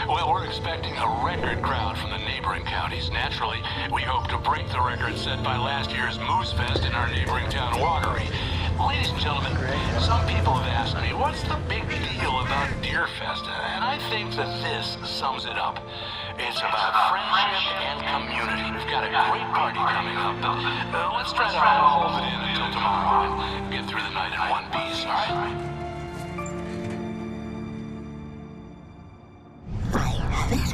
Well, we're expecting a record crowd from the neighboring counties. Naturally, we hope to break the record set by last year's Moose Fest in our neighboring town, Watery. Ladies and gentlemen, some people have asked me, what's the big deal about Deer Fest? And I think that this sums it up. It's about friendship and community. We've got a great party coming up, but let's try to hold it in until tomorrow and get through the night in one piece, all right? I have it.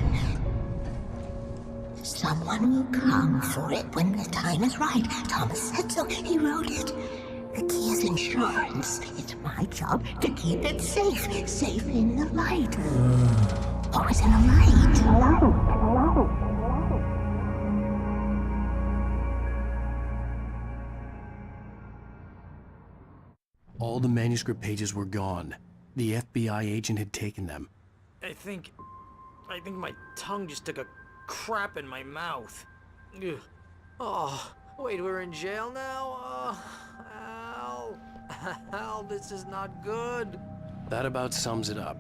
Someone will come for it when the time is right. Thomas said so. He wrote it. The key is insurance. It's my job to keep it safe. Safe in the light. Always in the light. All the manuscript pages were gone. The FBI agent had taken them. I think my tongue just took a crap in my mouth. Ugh. Oh, wait, we're in jail now? Oh, Al. Al, this is not good. That about sums it up.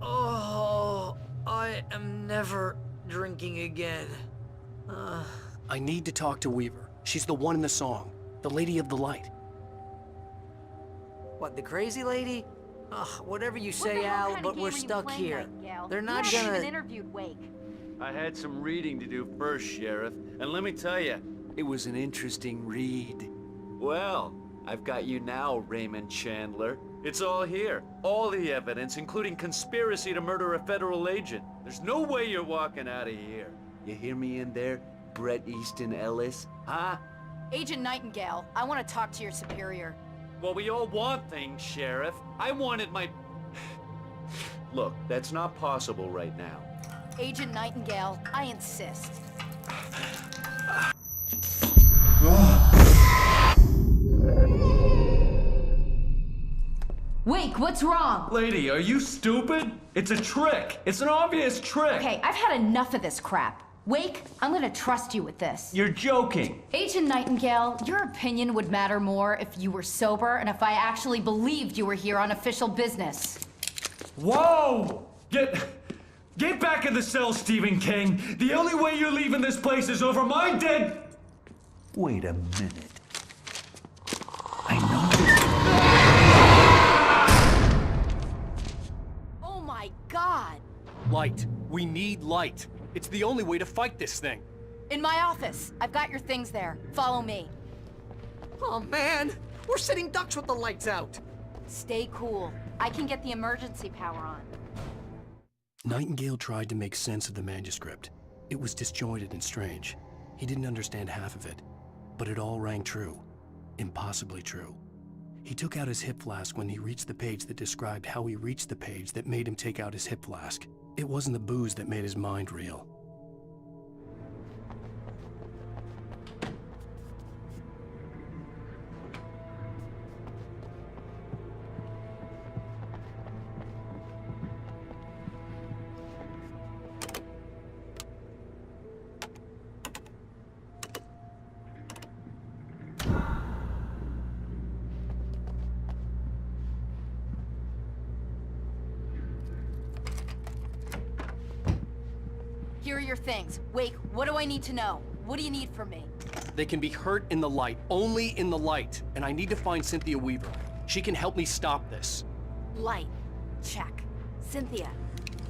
Oh, I am never drinking again. I need to talk to Weaver. She's the one in the song. The Lady of the Light. What, the crazy lady? Ugh, whatever you say, Al, but we're stuck here. They're not gonna... You even interviewed Uэйk. I had some reading to do first, Sheriff, and let me tell you, it was an interesting read. Well, I've got you now, Raymond Chandler. It's all here. All the evidence, including conspiracy to murder a federal agent. There's no way you're walking out of here. You hear me in there, Bret Easton Ellis? Huh? Agent Nайтингейл, I want to talk to your superior. Well, we all want things, Sheriff. I wanted my... Look, that's not possible right now. Agent Nайтингейл, I insist. Uэйk, what's wrong? Lady, are you stupid? It's a trick. It's an obvious trick. Okay, I've had enough of this crap. Uэйk, I'm gonna trust you with this. You're joking. Agent Nайтингейл, your opinion would matter more if you were sober and if I actually believed you were here on official business. Whoa! Get back in the cell, Stephen King. The only way you're leaving this place is over my dead... Wait a minute. I know this. Oh my God! Light. We need light. It's the only way to fight this thing. In my office. I've got your things there. Follow me. Oh, man! We're sitting ducks with the lights out. Stay cool. I can get the emergency power on. Nайтингейл tried to make sense of the manuscript. It was disjointed and strange. He didn't understand half of it, but it all rang true. Impossibly true. He took out his hip flask when he reached the page that described how he reached the page that made him take out his hip flask. It wasn't the booze that made his mind reel. Here are your things. Uэйk, what do I need to know? What do you need from me? They can be hurt in the light, only in the light. And I need to find Cynthia Weaver. She can help me stop this. Light. Check. Cynthia.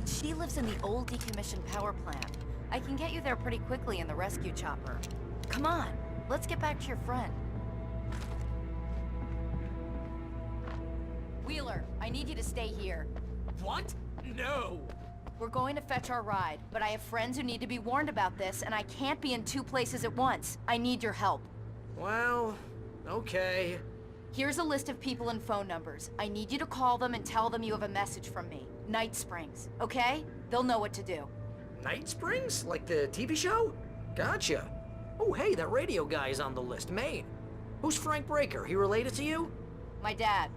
She lives in the old decommissioned power plant. I can get you there pretty quickly in the rescue chopper. Come on, let's get back to your friend. Wheeler, I need you to stay here. What? No! We're going to fetch our ride, but I have friends who need to be warned about this, and I can't be in two places at once. I need your help. Well, okay. Here's a list of people and phone numbers. I need you to call them and tell them you have a message from me. Night Springs, okay? They'll know what to do. Night Springs? Like the TV show? Gotcha. Oh, hey, that radio guy is on the list, Maine. Who's Frank Breyker? He related to you? My dad.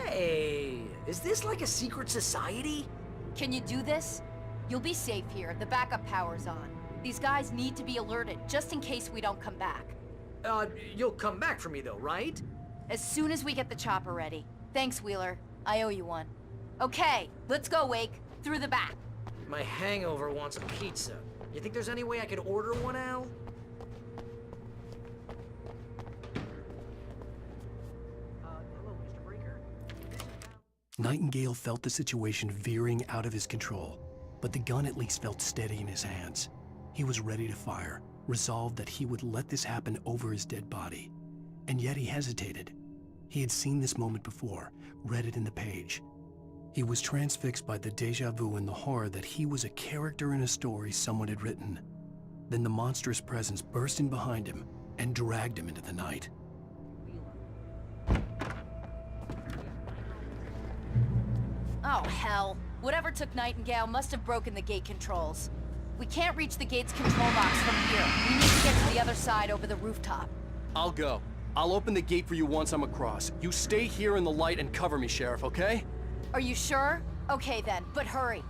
Hey, is this like a secret society? Can you do this? You'll be safe here. The backup power's on. These guys need to be alerted, just in case we don't come back. You'll come back for me though, right? as soon as we get the chopper ready. Thanks, Wheeler. I owe you one. Okay, let's go, Wake. Through the back. My hangover wants a pizza. You think there's any way I could order one, Al? Hello, Mr. Breyker. Nайтингейл felt the situation veering out of his control, but the gun at least felt steady in his hands. He was ready to fire, resolved that he would let this happen over his dead body. And yet he hesitated. He had seen this moment before, read it in the page. He was transfixed by the déjà vu and the horror that he was a character in a story someone had written. Then the monstrous presence burst in behind him and dragged him into the night. Oh, hell. Whatever took Nайтингейл must have broken the gate controls. We can't reach the gate's control box from here. We need to get to the other side over the rooftop. I'll go. I'll open the gate for you once I'm across. You stay here in the light and cover me, Sheriff, okay? Are you sure? Okay then, but hurry.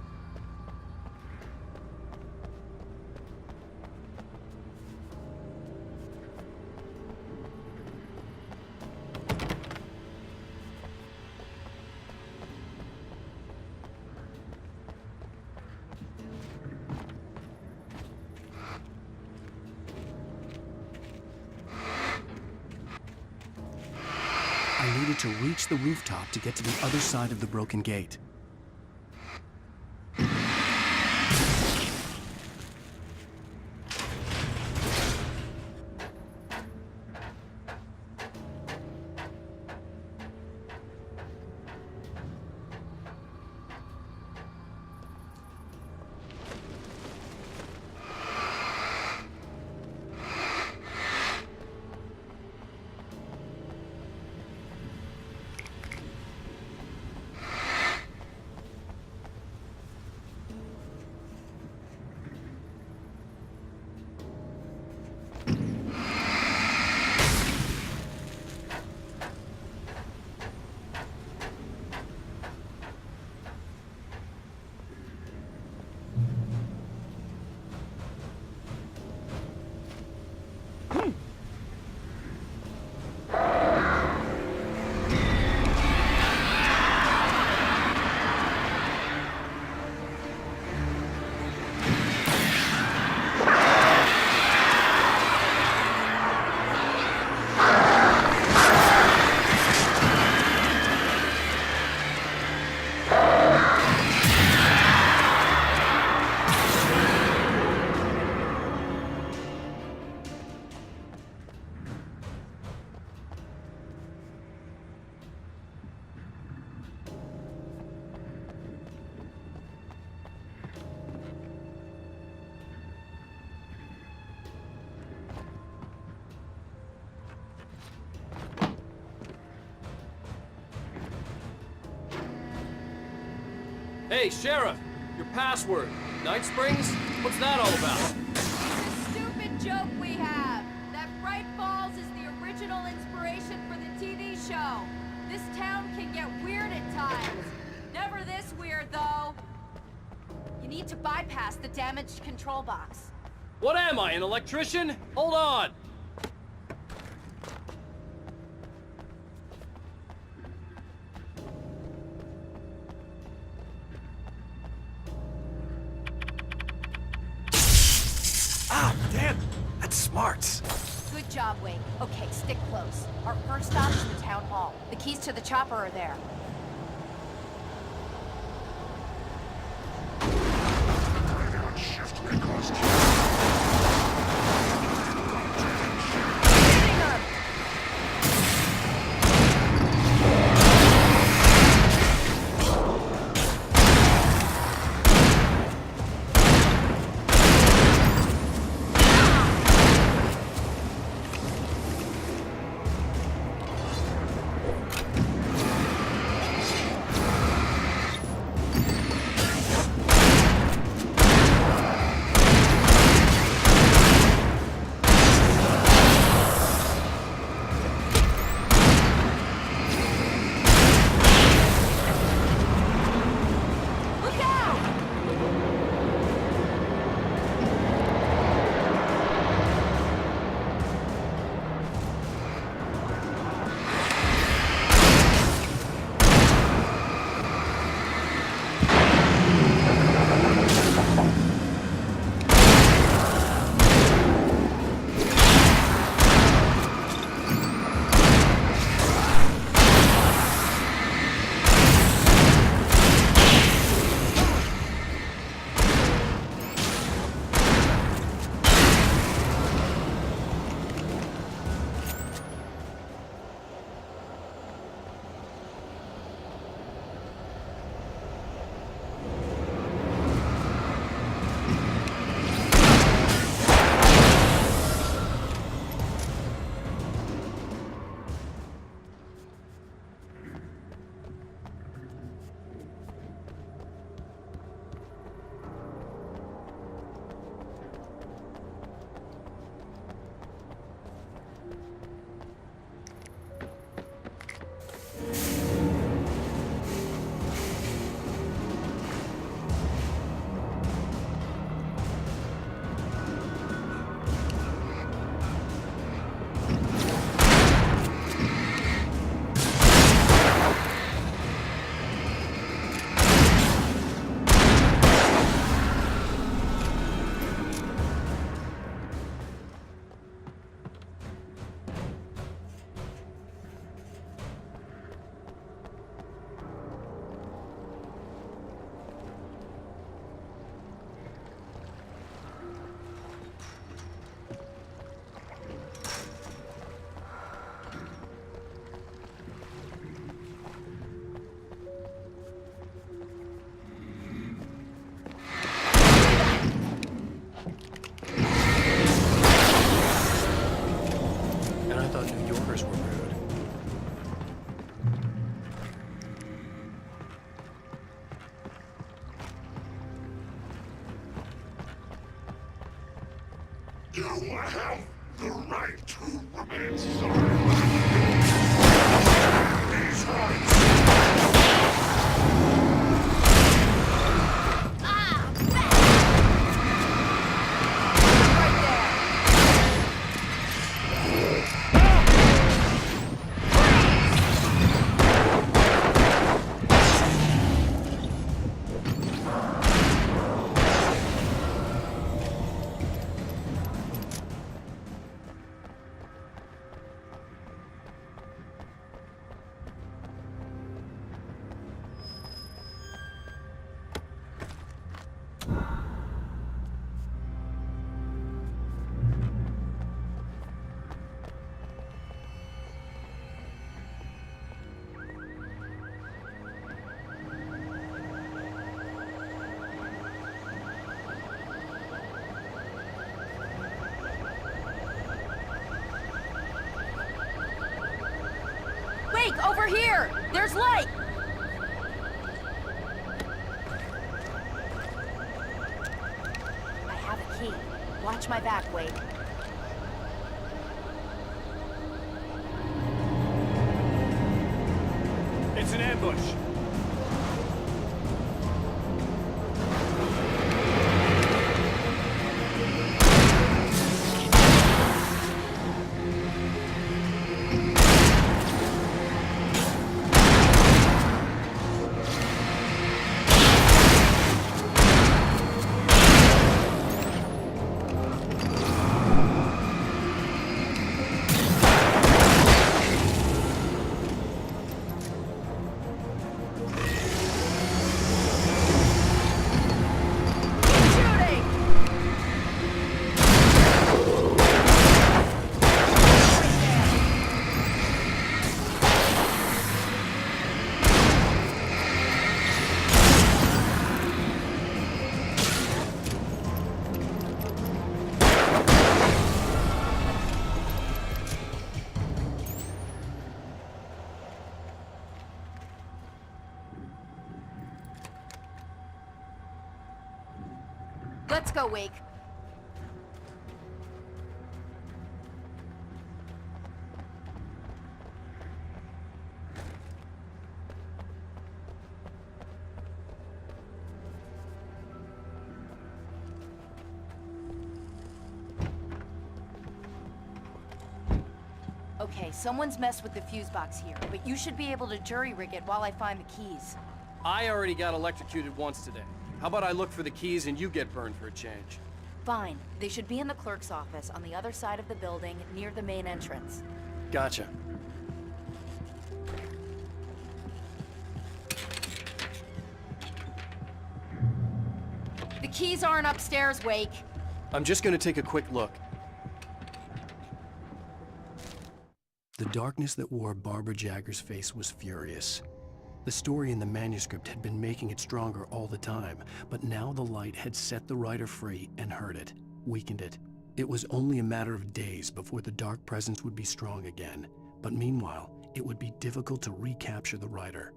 I needed to reach the rooftop to get to the other side of the broken gate. Hey, Sheriff! Your password. Night Springs? What's that all about? It's a stupid joke we have. That Bright Falls is the original inspiration for the TV show. This town can get weird at times. Never this weird, though. You need to bypass the damaged control box. What am I, an electrician? Hold on! Ah, damn! That's smart! Good job, Wake. Okay, stick close. Our first stop is the town hall. The keys to the chopper are there. You have the right to remain silent. These rights. Over here! There's light! I have a key. Watch my back, Wade. It's an ambush. Let's go, Wake. Okay, someone's messed with the fuse box here, but you should be able to jury-rig it while I find the keys. I already got electrocuted once today. How about I look for the keys and you get burned for a change? Fine. They should be in the clerk's office on the other side of the building, near the main entrance. Gotcha. The keys aren't upstairs, Wake. I'm just gonna take a quick look. The darkness that wore Barbara Jagger's face was furious. The story in the manuscript had been making it stronger all the time, but now the light had set the writer free and hurt it, weakened it. It was only a matter of days before the dark presence would be strong again, but meanwhile, it would be difficult to recapture the writer.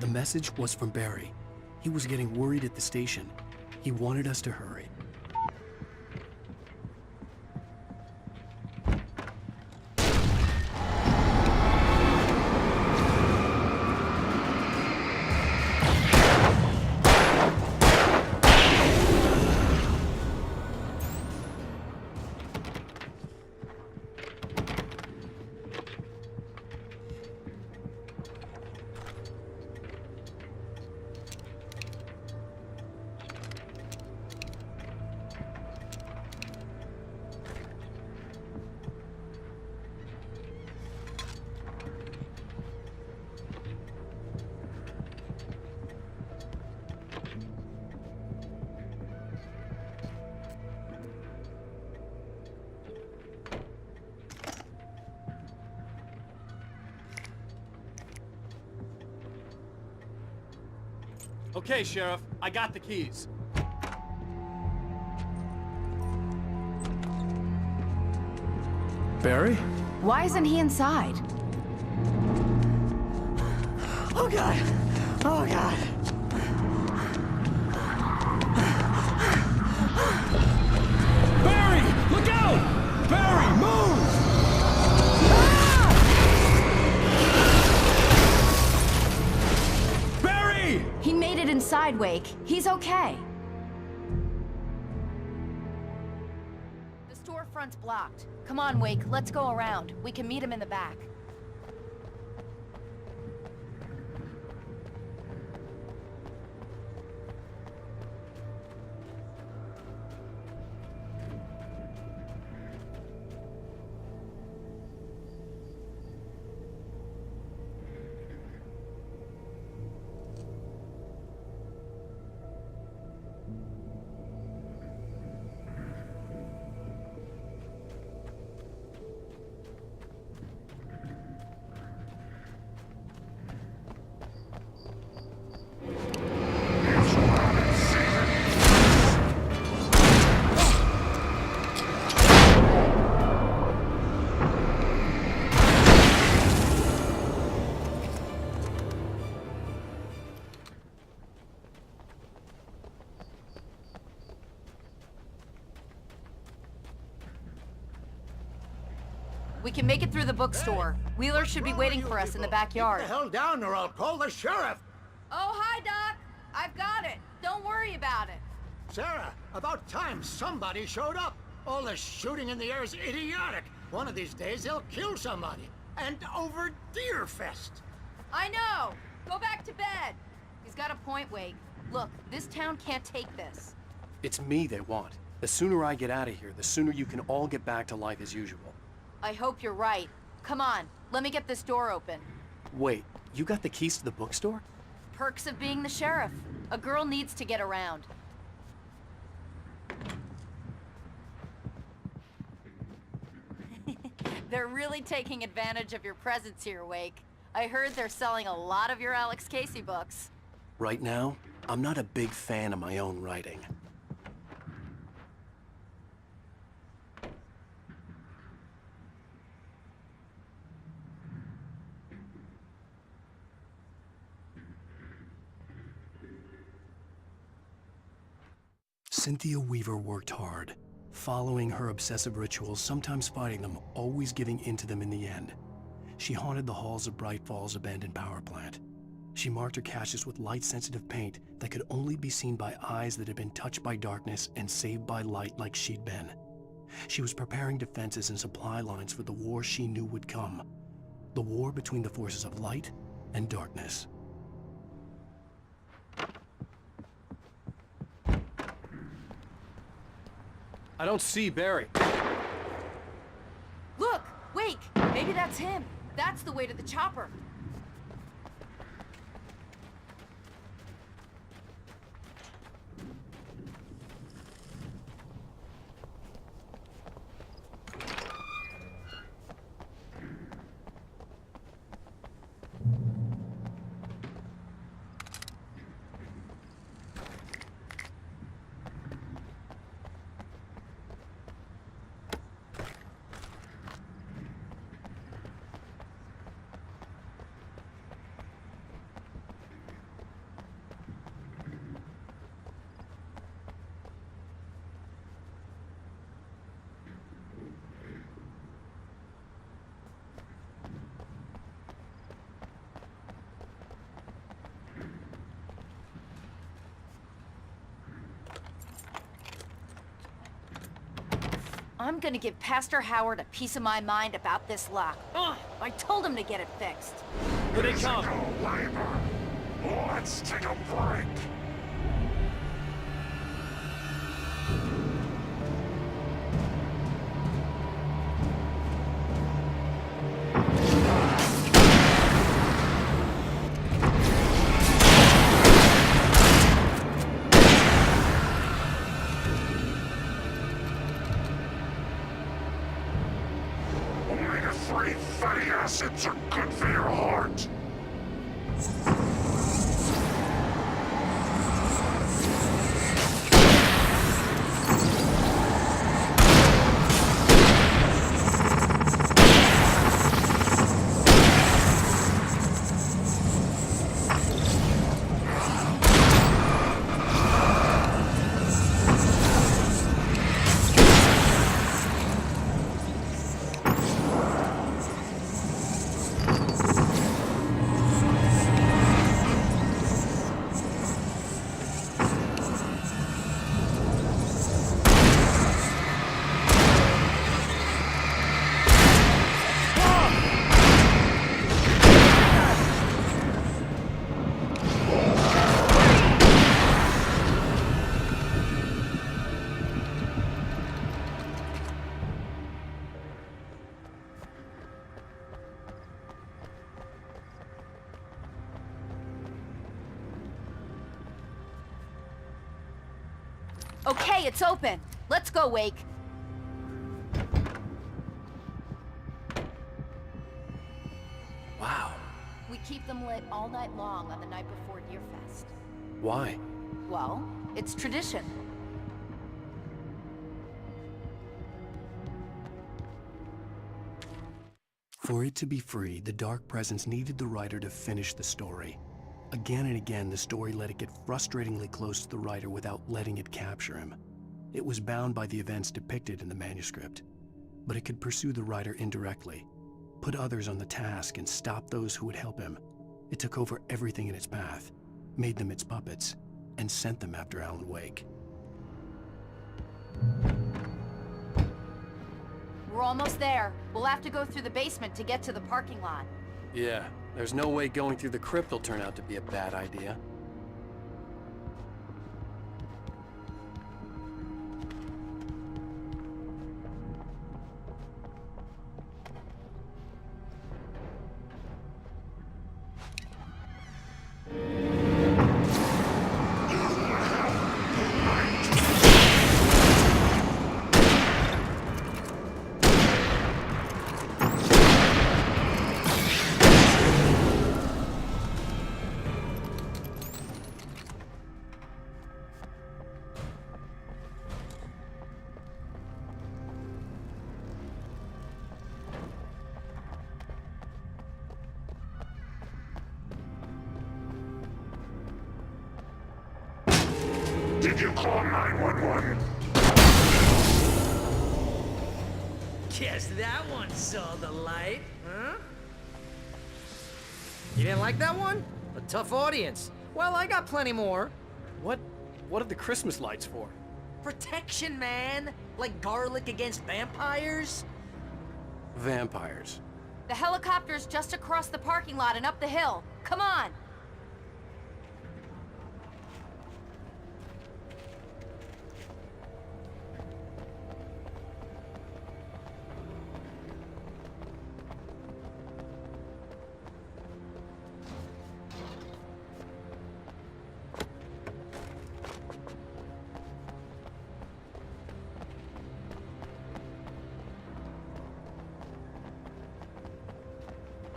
The message was from Barry. He was getting worried at the station. He wanted us to hurry. Okay, Sheriff. I got the keys. Barry? Why isn't he inside? Oh god! Oh god! Barry! Look out! Barry, move! Barry! He made it inside, Wake. He's okay. The storefront's blocked. Come on, Wake. Let's go around. We can meet him in the back. We can make it through the bookstore. Wheeler should be waiting for us in the backyard. Get the hell down or I'll call the sheriff. Oh, hi, Doc. I've got it. Don't worry about it. Sarah, about time somebody showed up. All this shooting in the air is idiotic. One of these days they'll kill somebody. And over Deerfest. I know. Go back to bed. He's got a point, Wake. Look, this town can't take this. It's me they want. The sooner I get out of here, the sooner you can all get back to life as usual. I hope you're right. Come on, let me get this door open. Wait, you got the keys to the bookstore? Perks of being the sheriff. A girl needs to get around. They're really taking advantage of your presence here, Wake. I heard they're selling a lot of your Alex Casey books. Right now, I'm not a big fan of my own writing. Cynthia Weaver worked hard, following her obsessive rituals, sometimes fighting them, always giving in to them in the end. She haunted the halls of Bright Falls abandoned power plant. She marked her caches with light-sensitive paint that could only be seen by eyes that had been touched by darkness and saved by light like she'd been. She was preparing defenses and supply lines for the war she knew would come. The war between the forces of light and darkness. I don't see Barry. Look! Wake! Maybe that's him. That's the way to the chopper. I'm gonna give Pastor Howard a piece of my mind about this lock. Ugh, I told him to get it fixed. Here they come. Labor. Let's take a break. Omega-3 fatty acids are good for your heart. Okay, it's open. Let's go, Wake. Wow. We keep them lit all night long on the night before Deerfest. Why? Well, it's tradition. For it to be free, the dark presence needed the writer to finish the story. Again and again, the story let it get frustratingly close to the writer without letting it capture him. It was bound by the events depicted in the manuscript, but it could pursue the writer indirectly, put others on the task and stop those who would help him. It took over everything in its path, made them its puppets, and sent them after Alan Wake. We're almost there. We'll have to go through the basement to get to the parking lot. Yeah, there's no way going through the crypt will turn out to be a bad idea. Did you call 911? Guess that one saw the light, huh? You didn't like that one? A tough audience. Well, I got plenty more. What are the Christmas lights for? Protection, man! Like garlic against vampires? Vampires. The helicopter's just across the parking lot and up the hill. Come on!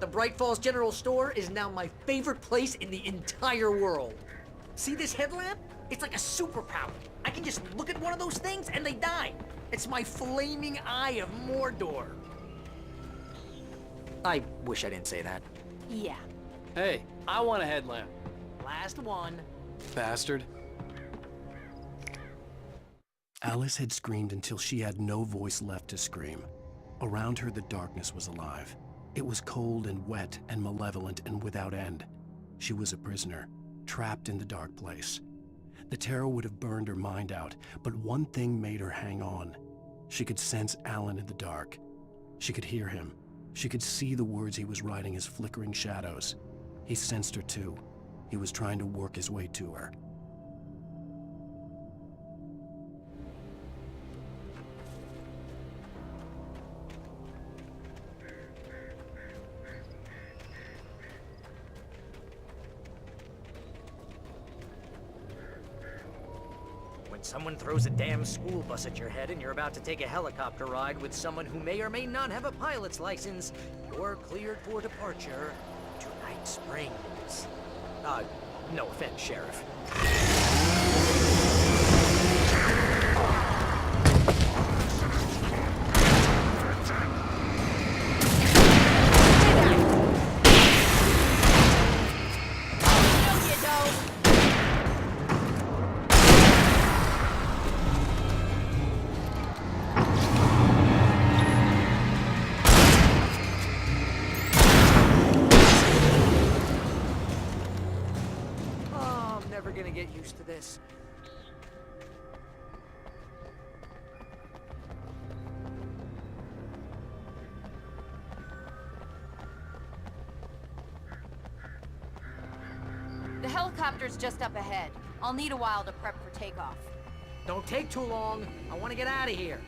The Bright Falls General Store is now my favorite place in the entire world. See this headlamp? It's like a superpower. I can just look at one of those things and they die. It's my flaming eye of Mordor. I wish I didn't say that. Yeah. Hey, I want a headlamp. Last one. Bastard. Alice had screamed until she had no voice left to scream. Around her, the darkness was alive. It was cold and wet and malevolent and without end. She was a prisoner, trapped in the dark place. The terror would have burned her mind out, but one thing made her hang on. She could sense Alan in the dark. She could hear him. She could see the words he was writing as flickering shadows. He sensed her too. He was trying to work his way to her. Someone throws a damn school bus at your head and you're about to take a helicopter ride with someone who may or may not have a pilot's license, you're cleared for departure to Night Springs. No offense, Sheriff. Gonna get used to this. The helicopter's just up ahead. I'll need a while to prep for takeoff. Don't take too long. I want to get out of here.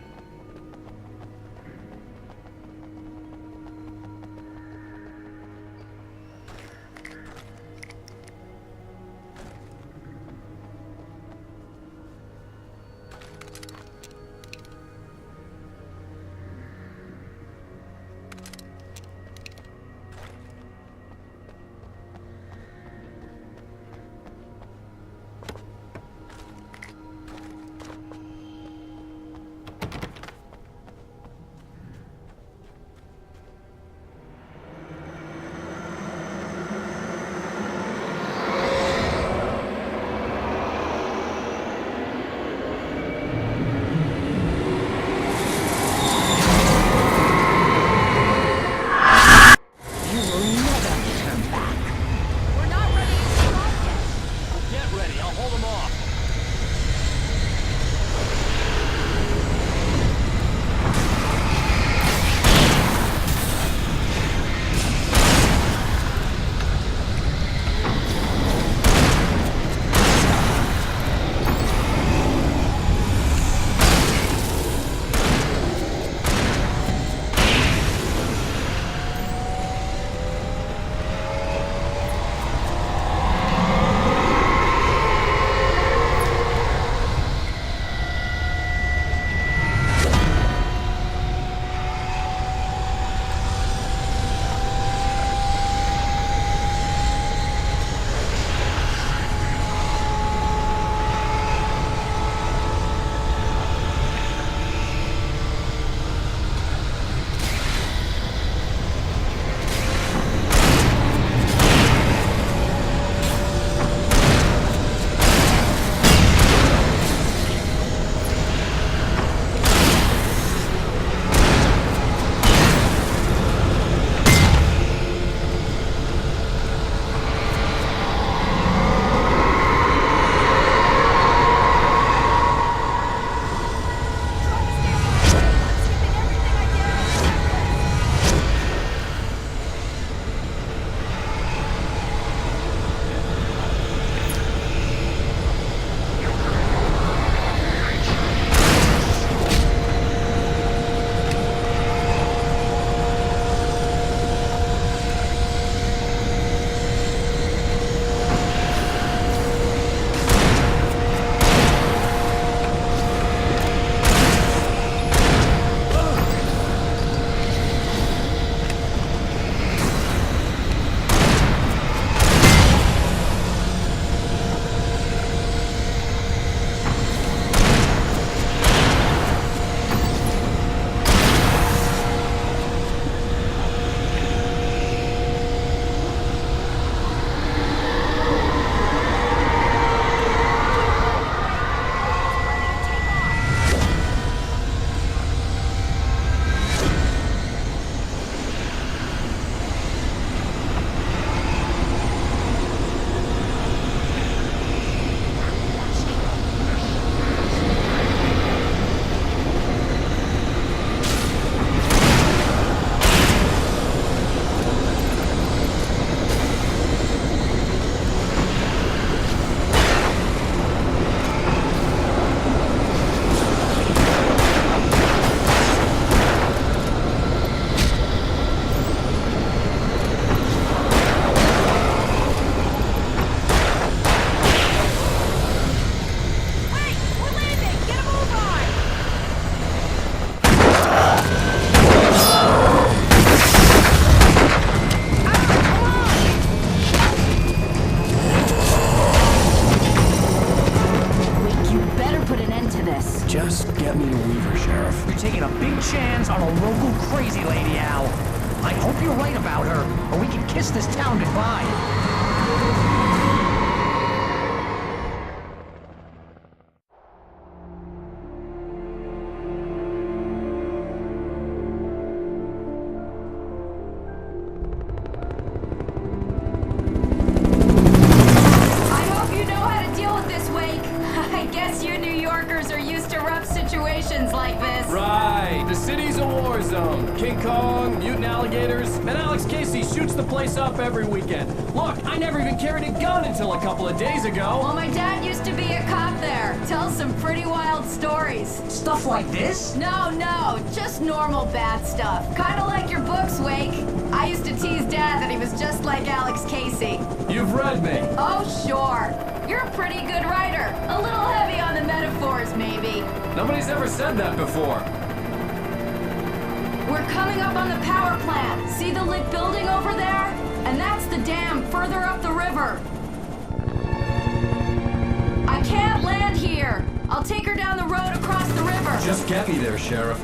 Just get me to Weaver, Sheriff. You're taking a big chance on a local crazy lady, Al. I hope you're right about her, or we can kiss this town goodbye. Up every weekend. Look, I never even carried a gun until a couple of days ago. Well, my dad used to be a cop there. Tells some pretty wild stories. Stuff like this? No, just normal bad stuff. Kinda like your books, Wake. I used to tease Dad that he was just like Alex Casey. You've read me. Oh, sure. You're a pretty good writer. A little heavy on the metaphors, maybe. Nobody's ever said that before. We're coming up on the power plant. See the lit building over there? And that's the dam further up the river. I can't land here. I'll take her down the road across the river. Just get me there, Sheriff.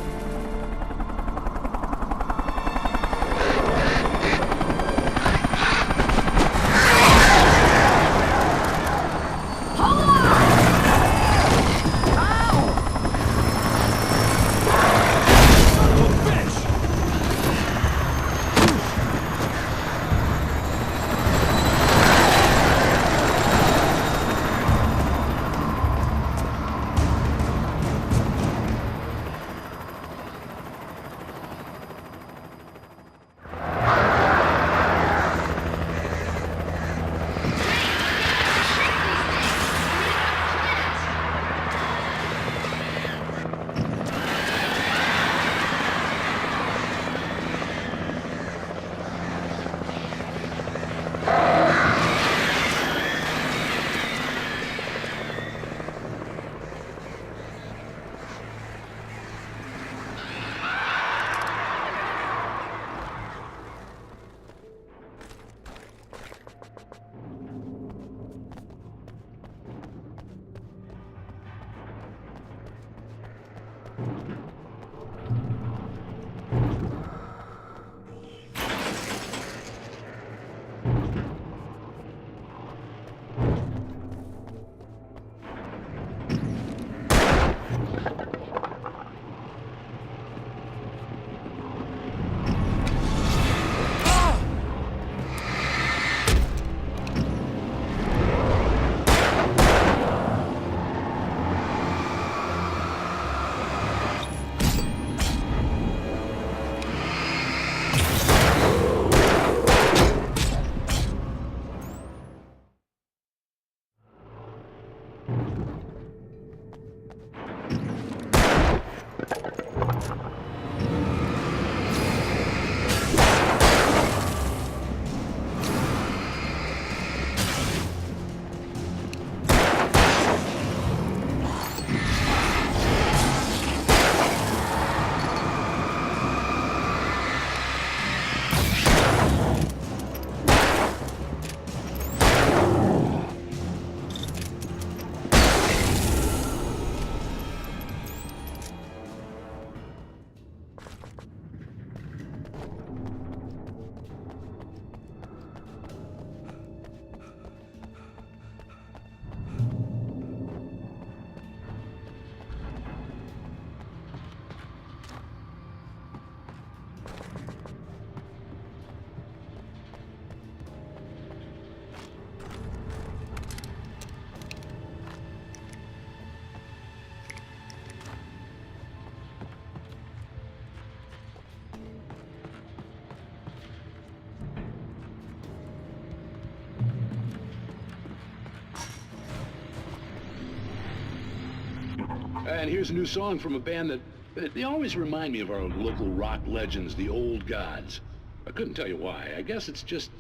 And here's a new song from a band that they always remind me of our local rock legends, the Old Gods. I couldn't tell you why. I guess it's just,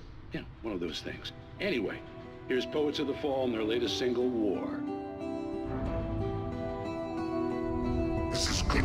one of those things. Anyway, here's Poets of the Fall and their latest single, War. This is good.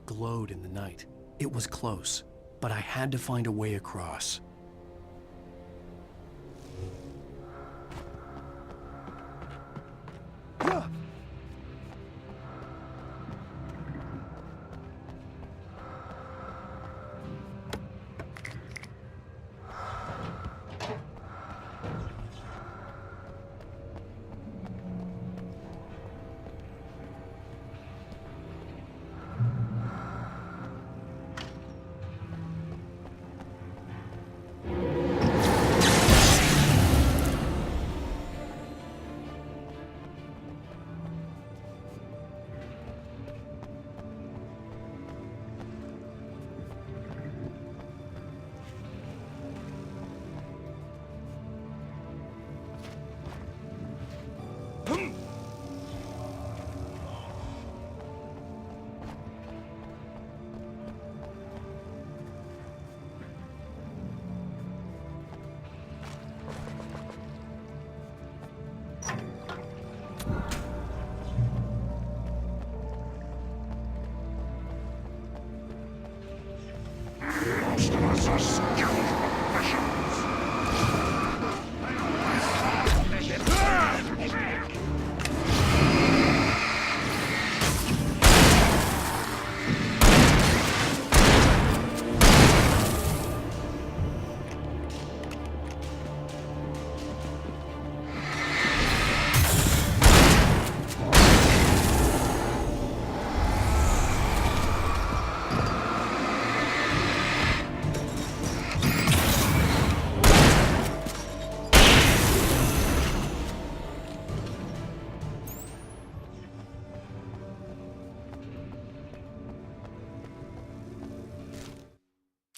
that glowed in the night. It was close, but I had to find a way across.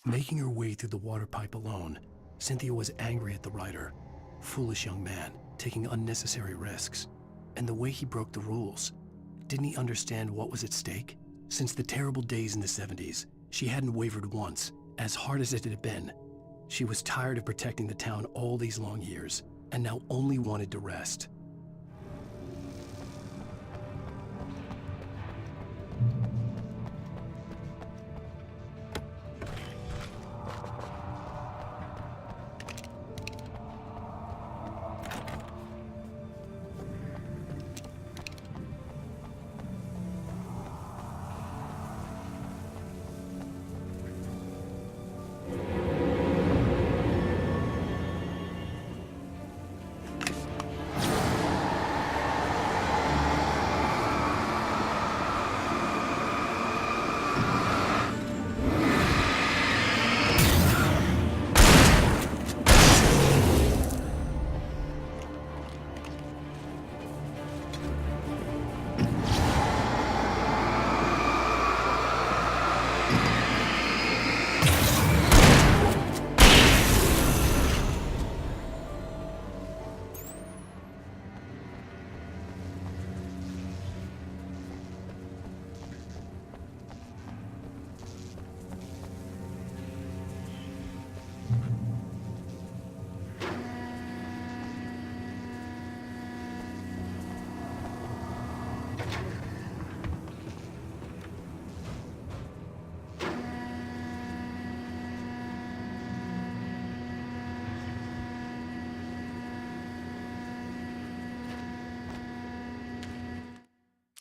Making her way through the water pipe alone, Cynthia was angry at the writer. Foolish young man, taking unnecessary risks. And the way he broke the rules. Didn't he understand what was at stake? Since the terrible days in the 70s, she hadn't wavered once, as hard as it had been. She was tired of protecting the town all these long years, and now only wanted to rest.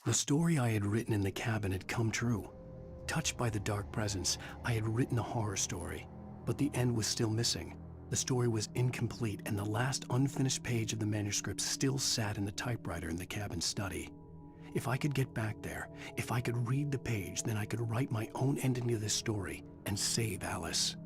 The story I had written in the cabin had come true. Touched by the dark presence, I had written a horror story, but the end was still missing. The story was incomplete, and the last unfinished page of the manuscript still sat in the typewriter in the cabin study. If I could get back there, if I could read the page, then I could write my own ending to this story and save Alice.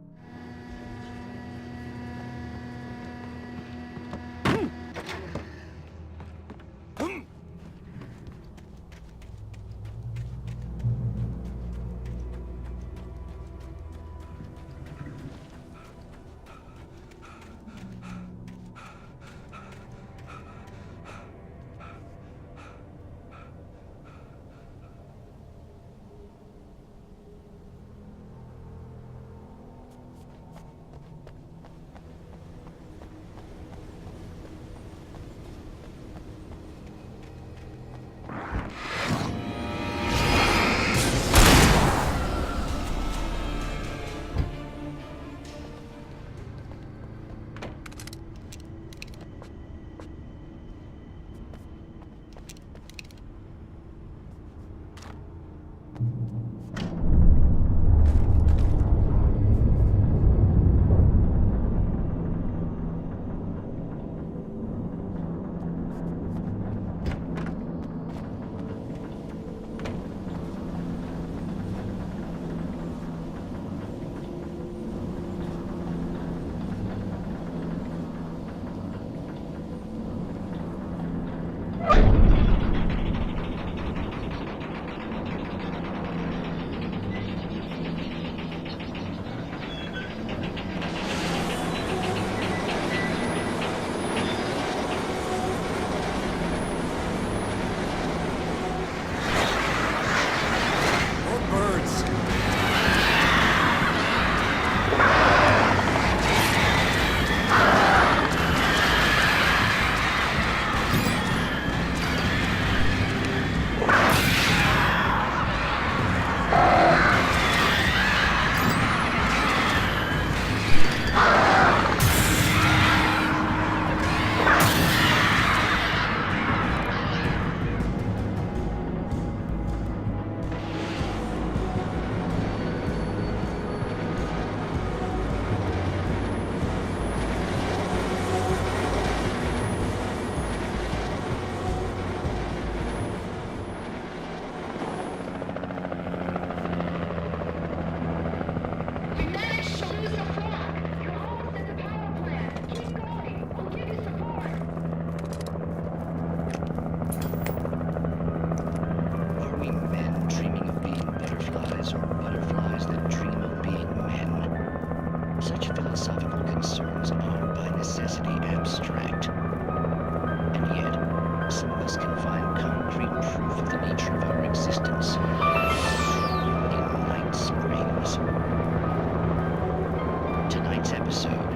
tonight's episode,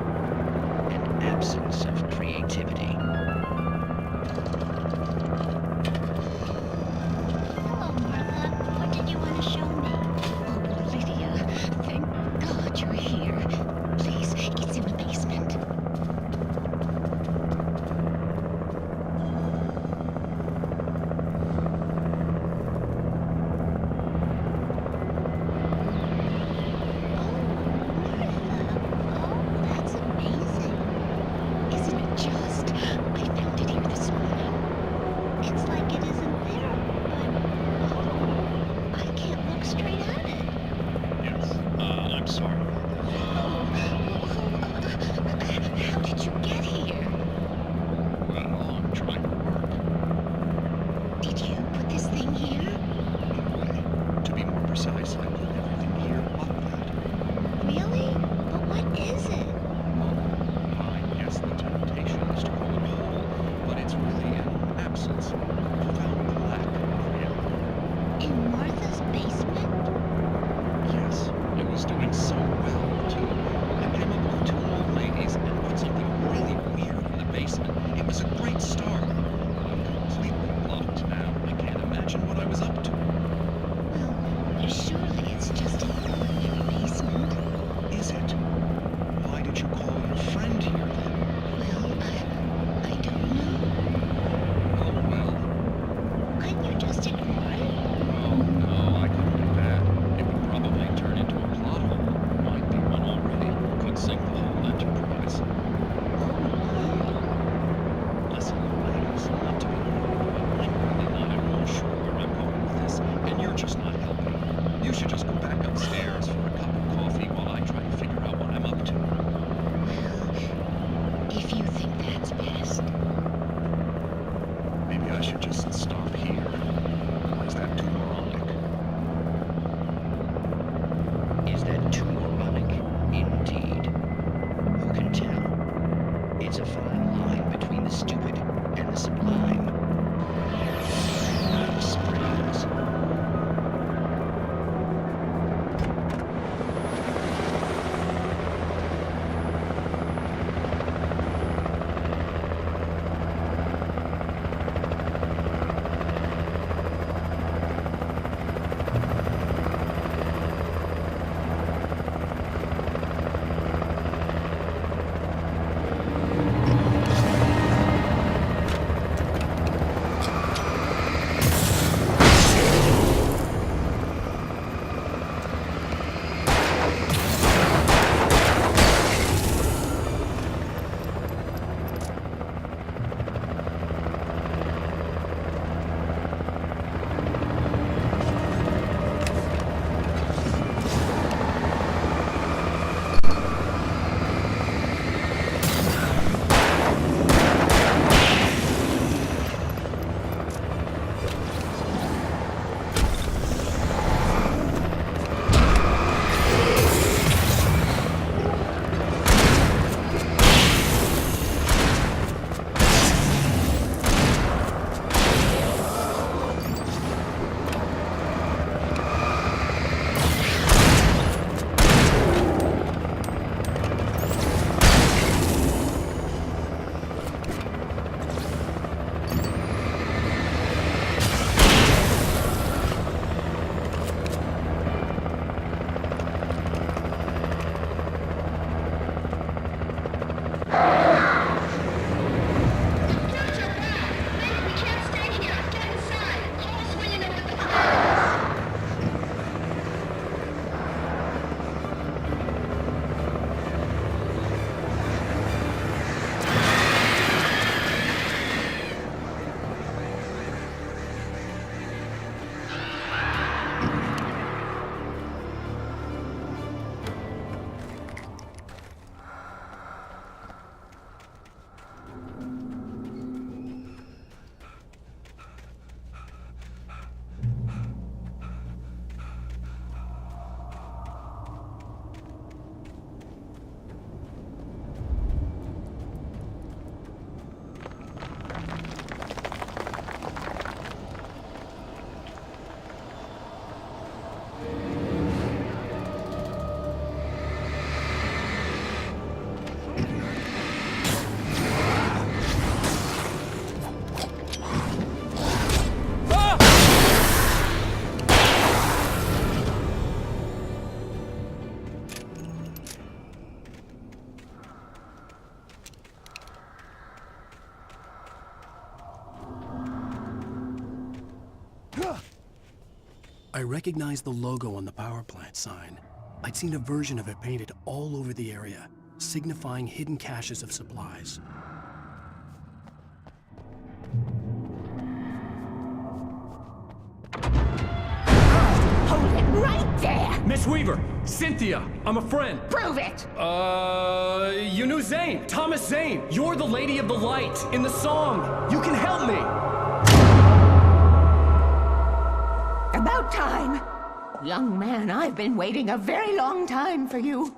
an absence of creativity. Hello, Martha. What did you want to show me? Oh, Lydia. Thank God you're here. Please, it's in the basement. Doing so well. I recognized the logo on the power plant sign. I'd seen a version of it painted all over the area, signifying hidden caches of supplies. Hold it right there! Miss Weaver! Cynthia! I'm a friend! Prove it! You knew Zane! Thomas Zane! You're the Lady of the Light in the song! You can help me! About time! Young man, I've been waiting a very long time for you.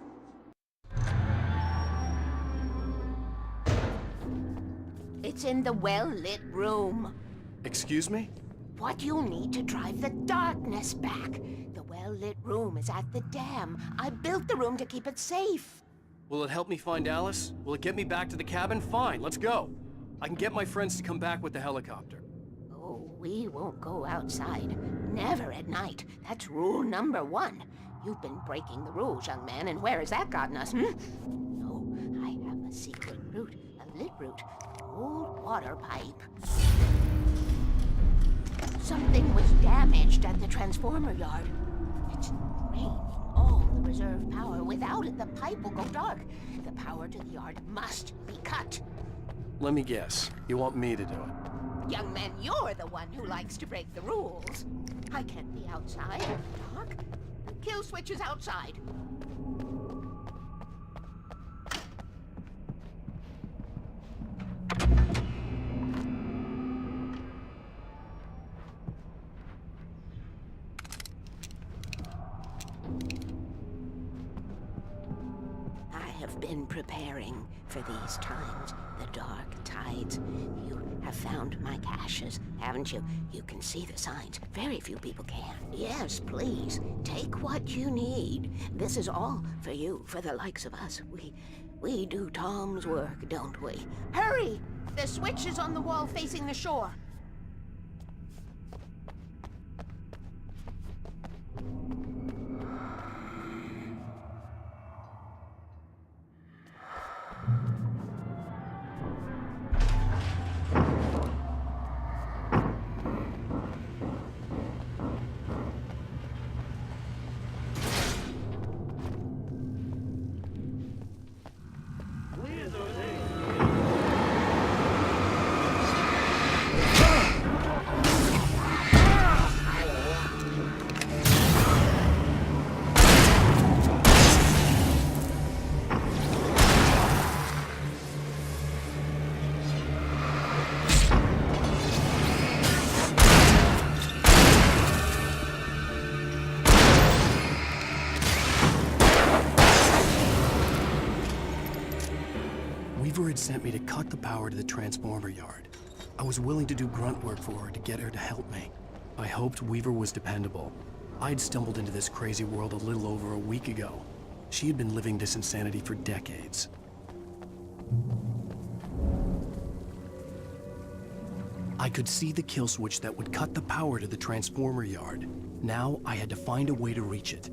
It's in the well-lit room. Excuse me? What you need to drive the darkness back. The well-lit room is at the dam. I built the room to keep it safe. Will it help me find Alice? Will it get me back to the cabin? Fine, let's go. I can get my friends to come back with the helicopter. Oh, we won't go outside. Never at night. That's rule number 1. You've been breaking the rules, young man, and where has that gotten us, No, I have a secret route. A lit route. An old water pipe. Something was damaged at the transformer yard. It's draining all the reserve power. Without it, the pipe will go dark. The power to the yard must be cut. Let me guess. You want me to do it? Young man, you're the one who likes to break the rules. I can't be outside in the dark. The kill switch is outside. I have been preparing for these times, the dark tides. You have found my caches, haven't you? You can see the signs. Very few people can. Yes, please, take what you need. This is all for you, for the likes of us. We do Tom's work, don't we? Hurry! The switch is on the wall facing the shore. Weaver had sent me to cut the power to the transformer yard. I was willing to do grunt work for her to get her to help me. I hoped Weaver was dependable. I'd stumbled into this crazy world a little over a week ago. She had been living this insanity for decades. I could see the kill switch that would cut the power to the transformer yard. Now I had to find a way to reach it.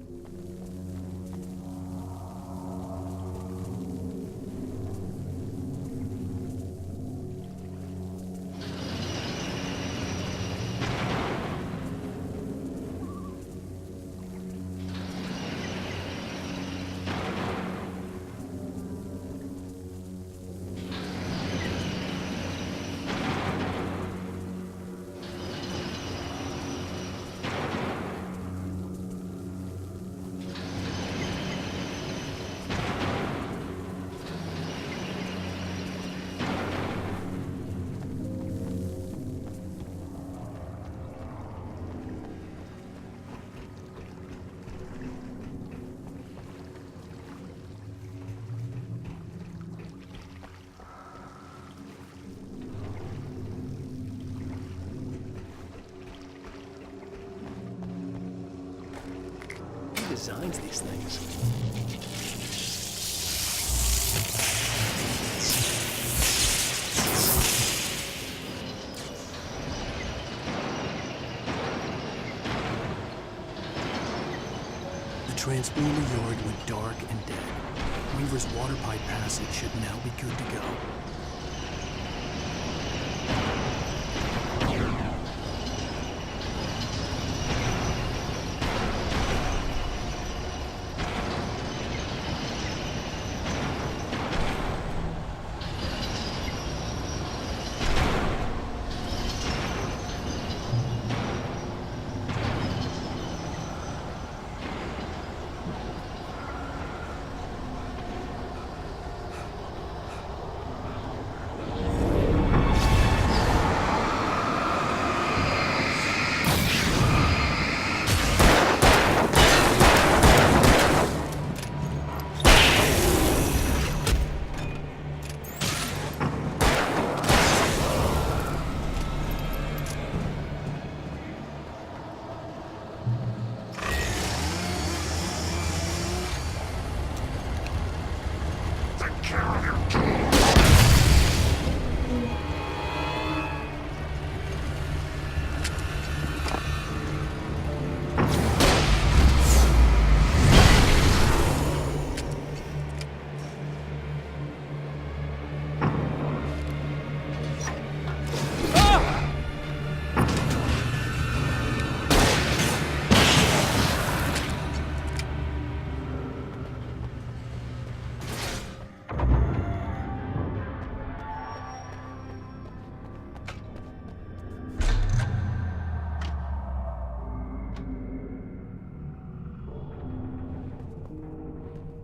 Designs these things. The transformer yard went dark and dead. Weaver's water pipe passage should now be good to go.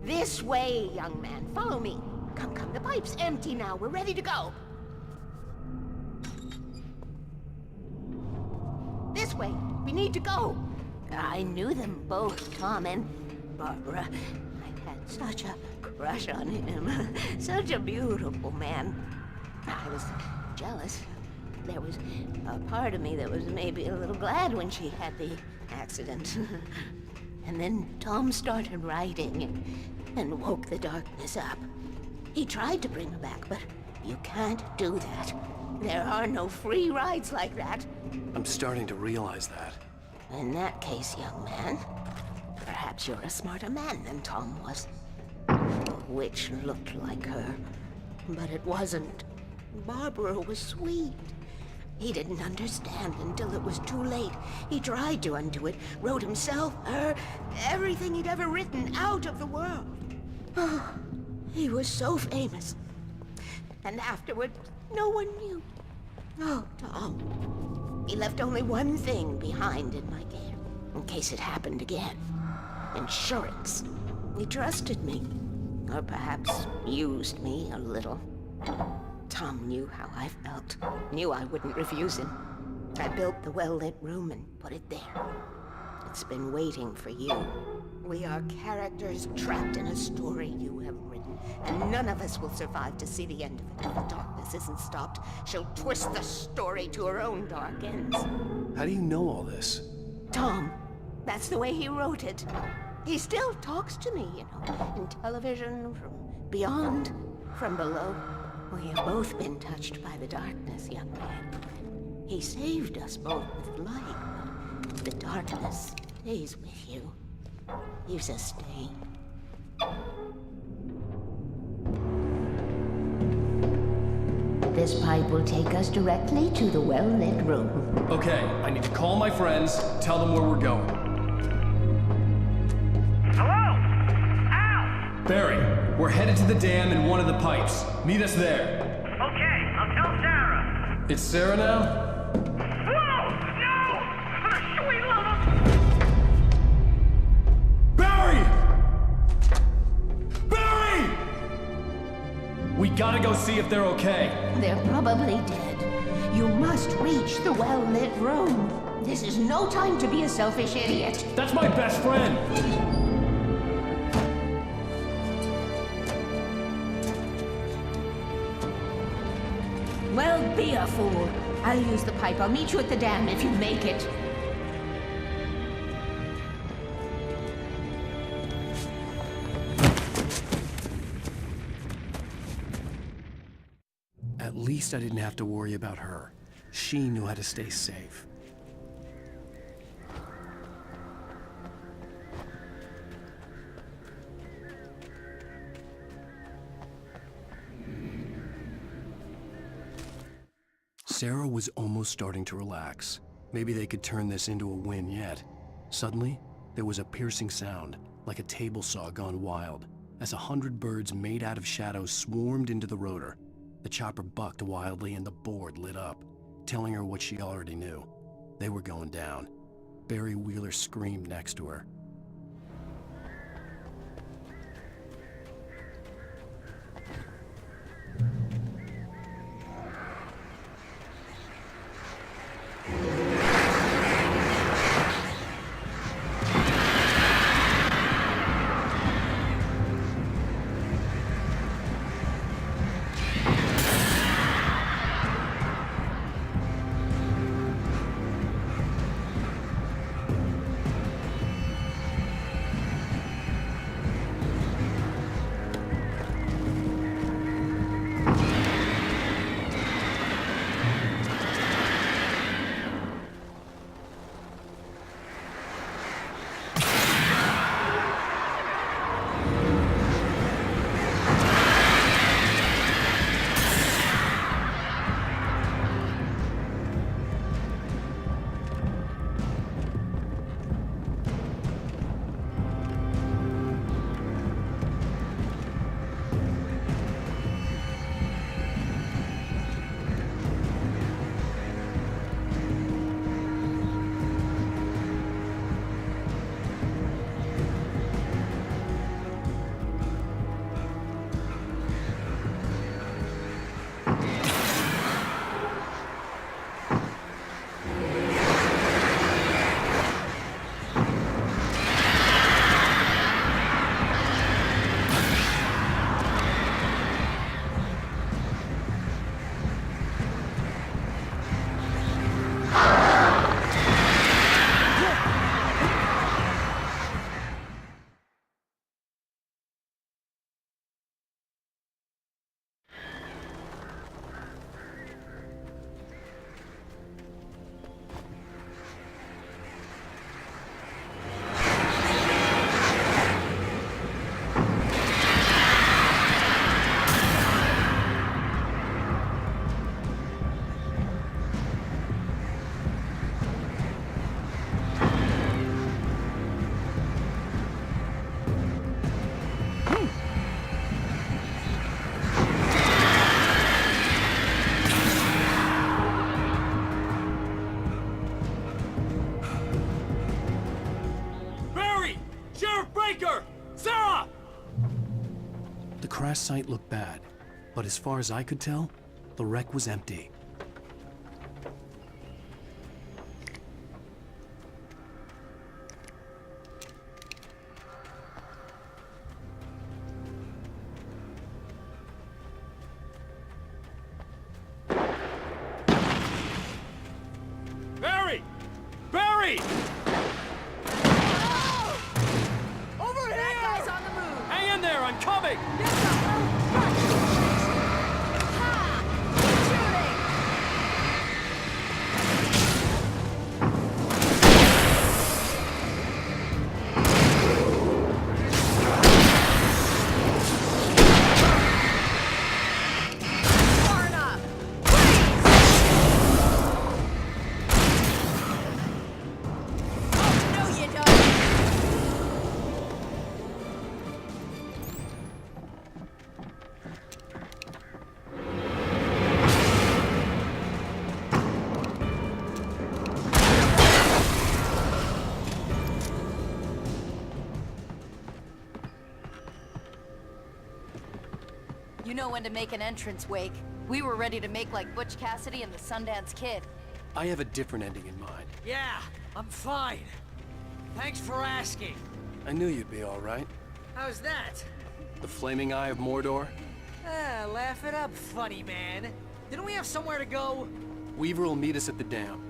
This way, young man. Follow me. Come, come. The pipe's empty now. We're ready to go. This way. We need to go. I knew them both, Tom and Barbara. I had such a crush on him. Such a beautiful man. I was jealous. There was a part of me that was maybe a little glad when she had the accident. And then Tom started writing and woke the darkness up. He tried to bring her back, but you can't do that. There are no free rides like that. I'm starting to realize that. In that case, young man, perhaps you're a smarter man than Tom was. Which looked like her, but it wasn't. Barbara was sweet. He didn't understand until it was too late. He tried to undo it, wrote himself, her, everything he'd ever written out of the world. Oh, he was so famous. And afterward, no one knew. Oh, Tom. He left only one thing behind in my care, in case it happened again. Insurance. He trusted me. Or perhaps used me a little. Tom knew how I felt. Knew I wouldn't refuse him. I built the well-lit room and put it there. It's been waiting for you. We are characters trapped in a story you have written, and none of us will survive to see the end of it. If the darkness isn't stopped, she'll twist the story to her own dark ends. How do you know all this? Tom, that's the way he wrote it. He still talks to me, you know, in television, from beyond, from below. We have both been touched by the darkness, young man. He saved us both with light, but the darkness stays with you. Leaves a stain. This pipe will take us directly to the well-lit room. Okay, I need to call my friends, tell them where we're going. Hello? Al! Barry, we're headed to the dam in one of the pipes. Meet us there. Okay, I'll tell Sarah. It's Sarah now? Whoa! No! For the sweet love of... Barry! Barry! We gotta go see if they're okay. They're probably dead. You must reach the well-lit room. This is no time to be a selfish idiot. That's my best friend! Well, be a fool. I'll use the pipe. I'll meet you at the dam if you make it. At least I didn't have to worry about her. She knew how to stay safe. Sarah was almost starting to relax. Maybe they could turn this into a win yet. Suddenly, there was a piercing sound, like a table saw gone wild, as 100 birds made out of shadows swarmed into the rotor. The chopper bucked wildly and the board lit up, telling her what she already knew. They were going down. Barry Wheeler screamed next to her. crash site looked bad, but as far as I could tell, the wreck was empty. Barry! Barry! Over here! That guy's on the move! Hang in there, I'm coming! You know when to make an entrance, Wake. We were ready to make like Butch Cassidy and the Sundance Kid. I have a different ending in mind. Yeah, I'm fine. Thanks for asking. I knew you'd be all right. How's that? The flaming eye of Mordor? Ah, laugh it up, funny man. Didn't we have somewhere to go? Weaver will meet us at the dam.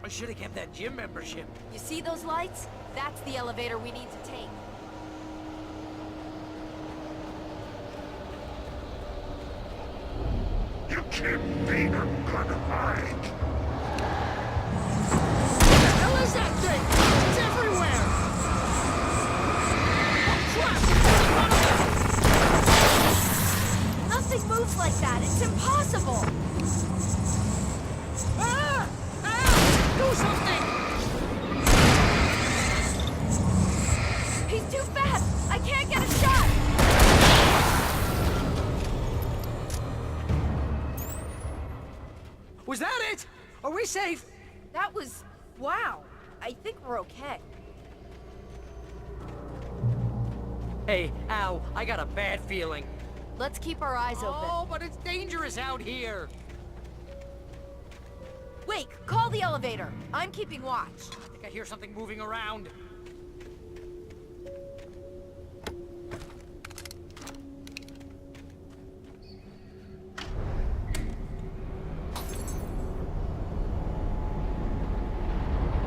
I should have kept that gym membership. You see those lights? That's the elevator we need to take. You can't be a good hide. What the hell is that thing? It's everywhere! Oh, crap! Nothing moves like that. It's impossible. Ah! Ah! Do something! He's too fast. I can't get a shot. Was that it? Are we safe? That was... wow. I think we're okay. Hey, Al, I got a bad feeling. Let's keep our eyes open. Oh, but it's dangerous out here. Wake, call the elevator. I'm keeping watch. I think I hear something moving around.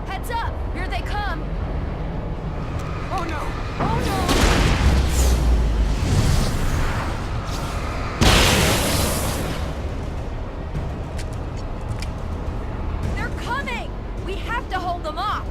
Heads up! Here they come! Oh no! Oh no! They're coming! We have to hold them off!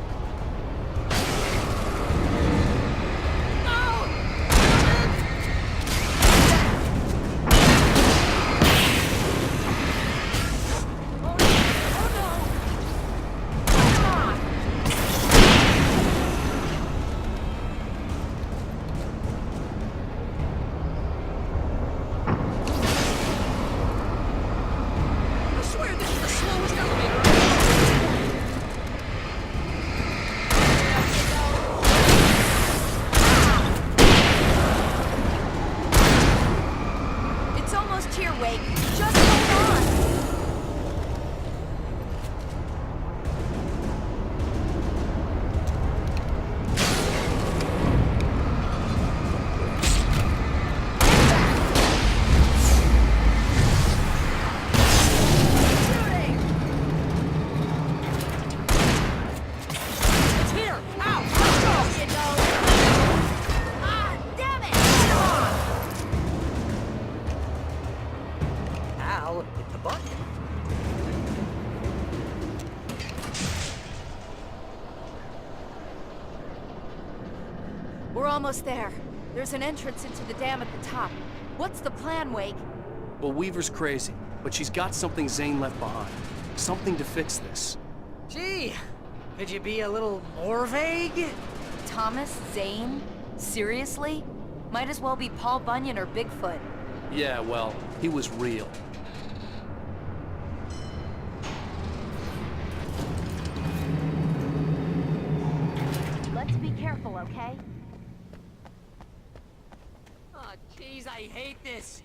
We're almost there. There's an entrance into the dam at the top. What's the plan, Wake? Well, Weaver's crazy, but she's got something Zane left behind. Something to fix this. Gee, could you be a little more vague? Thomas? Zane? Seriously? Might as well be Paul Bunyan or Bigfoot. Yeah, well, he was real. Let's be careful, okay? Oh, jeez, I hate this.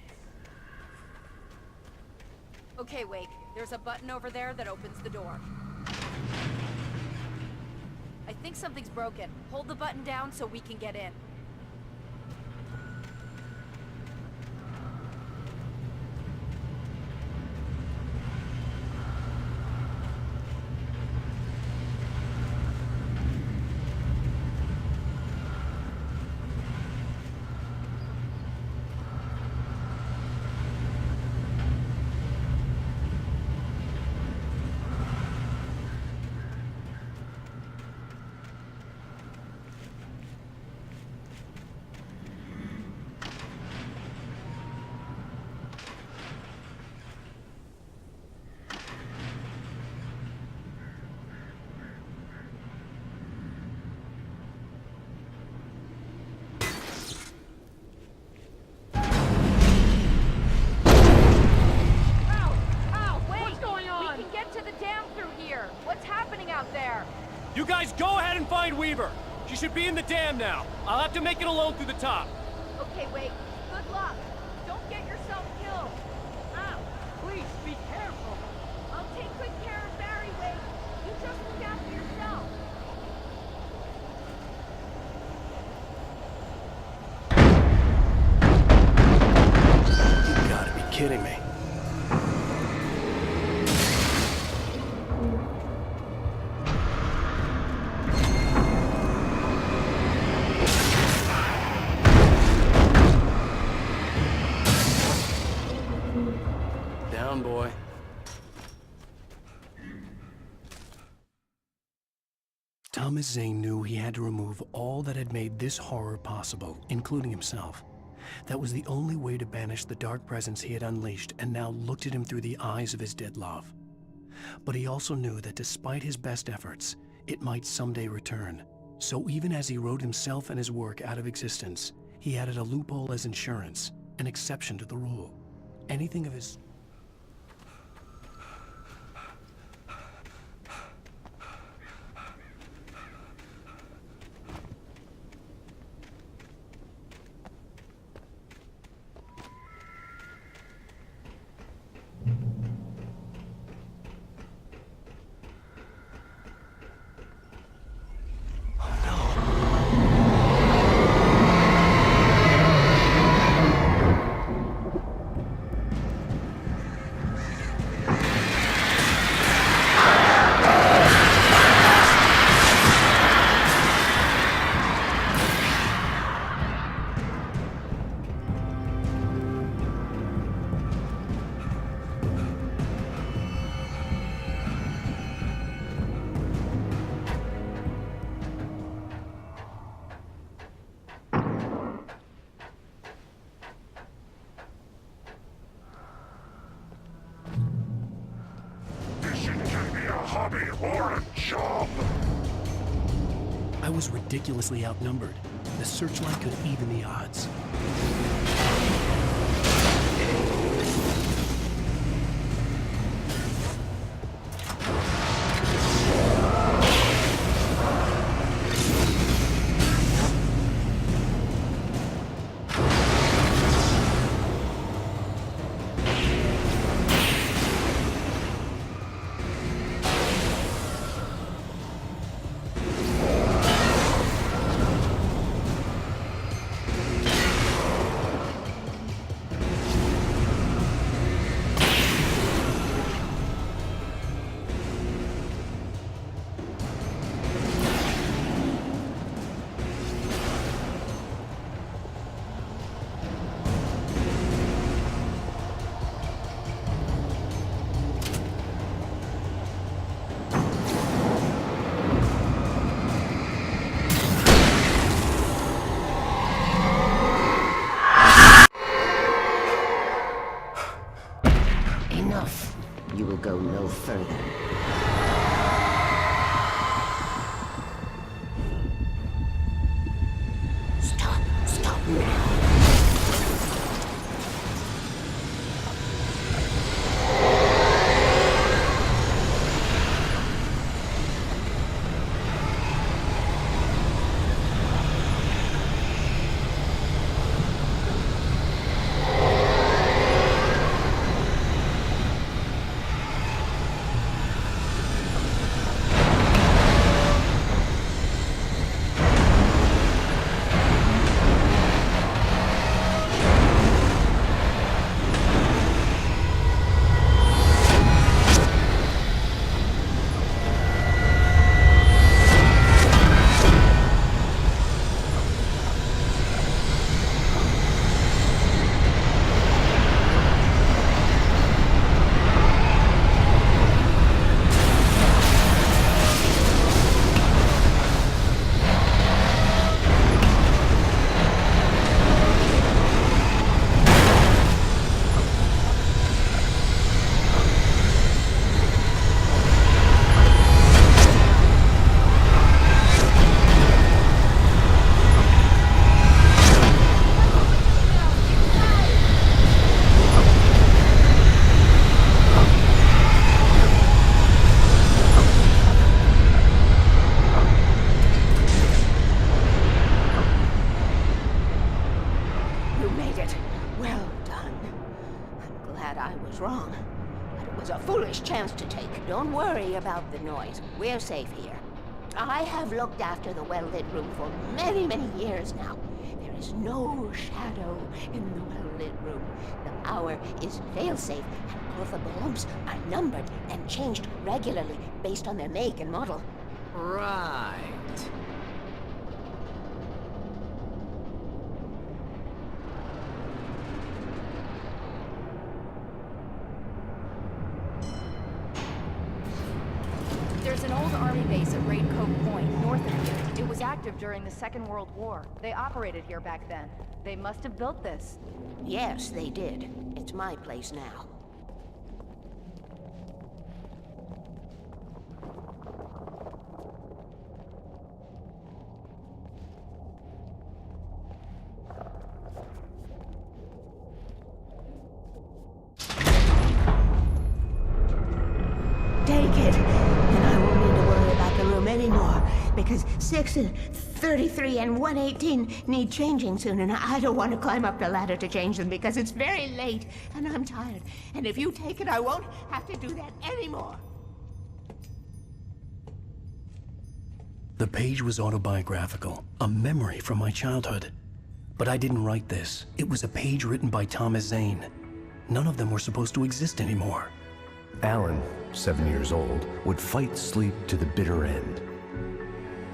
Okay, Wake. There's a button over there that opens the door. I think something's broken. Hold the button down so we can get in. You guys go ahead and find Weaver. She should be in the dam now. I'll have to make it alone through the top. Okay, Wake. Good luck. Don't get yourself killed. Ow! Please, be careful. I'll take good care of Barry, Wake. You just look after yourself. You gotta be kidding me. Down, boy. Thomas Zane knew he had to remove all that had made this horror possible, including himself. That was the only way to banish the dark presence he had unleashed and now looked at him through the eyes of his dead love. But he also knew that despite his best efforts, it might someday return. So even as he wrote himself and his work out of existence, he added a loophole as insurance, an exception to the rule. Anything of his... I was ridiculously outnumbered. The searchlight could even the odds. Enough. You will go no further. Stop now. I was wrong. But it was a foolish chance to take. Don't worry about the noise. We're safe here. I have looked after the well-lit room for many, many years now. There is no shadow in the well-lit room. The power is fail-safe, and all the bulbs are numbered and changed regularly based on their make and model. Right. There's an old army base at Raincoat Point, north of here. It was active during the Second World War. They operated here back then. They must have built this. Yes, they did. It's my place now. Take it, and I won't need to worry about the room anymore, because 6 and 33 and 118 need changing soon, and I don't want to climb up the ladder to change them because it's very late, and I'm tired. And if you take it, I won't have to do that anymore. The page was autobiographical, a memory from my childhood. But I didn't write this. It was a page written by Thomas Zane. None of them were supposed to exist anymore. Alan, 7 years old, would fight sleep to the bitter end.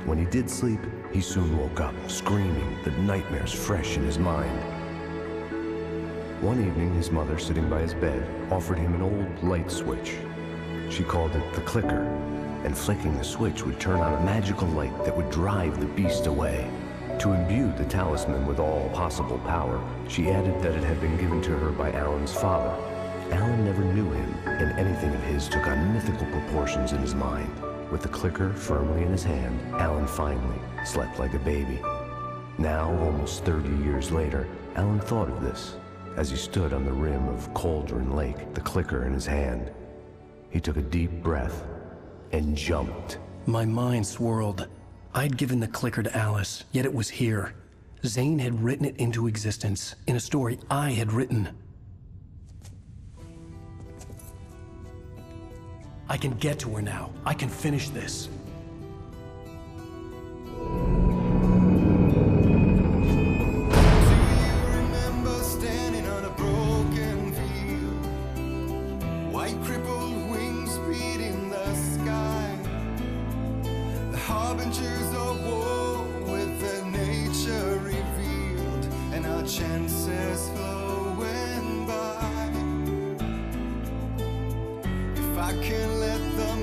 When he did sleep, he soon woke up, screaming, the nightmares fresh in his mind. One evening, his mother, sitting by his bed, offered him an old light switch. She called it the clicker, and flicking the switch would turn on a magical light that would drive the beast away. To imbue the talisman with all possible power, she added that it had been given to her by Alan's father. Alan never knew him, and anything of his took on mythical proportions in his mind. With the clicker firmly in his hand, Alan finally slept like a baby. Now, almost 30 years later, Alan thought of this as he stood on the rim of Cauldron Lake, the clicker in his hand. He took a deep breath and jumped. My mind swirled. I'd given the clicker to Alice, yet it was here. Zane had written it into existence, in a story I had written. I can get to her now. I can finish this. Remember standing on a broken field, white crippled wings beating the sky, the harbingers of war with their nature revealed, and our chances flowing by. If I can let the